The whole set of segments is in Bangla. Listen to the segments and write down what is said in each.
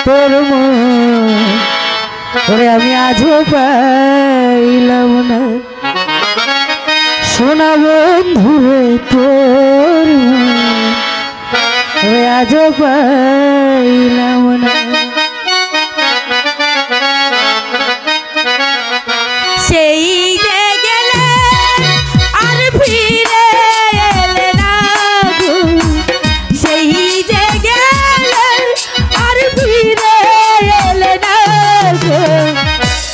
তোর মন ওরে আমি আজও পাইলাম না সোনা বন্ধু রে তোর মন ওরে আজও পাইলাম না সেই যে গেলে আর ফিরে এলে না গো সেই যে গেলে আর ফিরে এলে না গো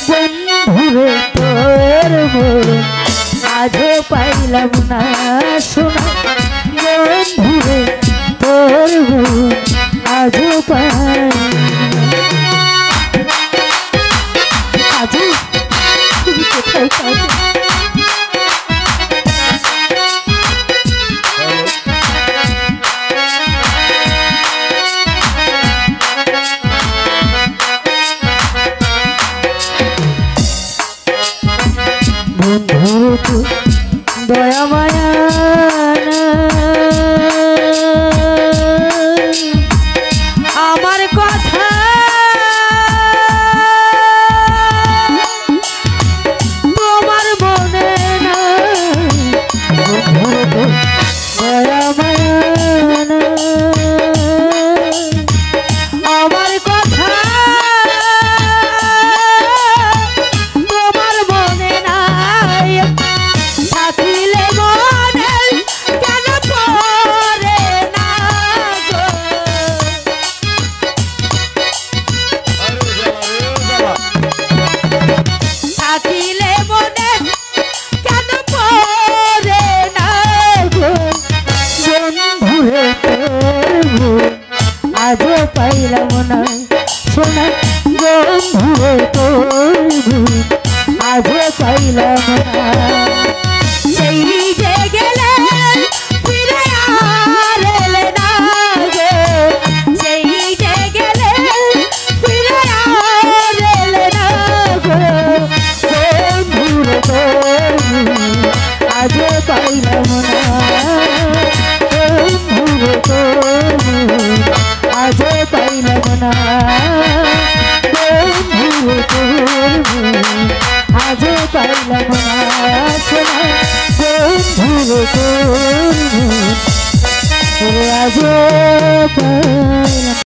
বন্ধুরে তোর মন আজও পাইলাম না সোনা বন্ধুরে তোর মন আজও পাইলাম আজও তুমি কোথায় পাবে বন্ধু দয়া মায়া আমার কথা তোমার মনে না বন্ধু দয়া মায়া আমার কথা তোমার মনে নাই থাকিলে মনে কেন পড়ে না গো থাকিলে মনে কেন পড়ে না গো বন্ধুরে তোর মন আজও পাইলাম না সোনা বন্ধুরে তোর মন আজও পাইলাম না সেই যে গেলে ফিরে আর এলে না গো সেই যে গেলে ফিরে আর এলে না গো বন্ধুরে তোর মন আজও পাইলাম না বন্ধুরে তোর মন আজও পাইলাম না বন্ধুরে তোর মন আজও পাইলাম না সোনা বন্ধুরে তোর মন আজও পাইলাম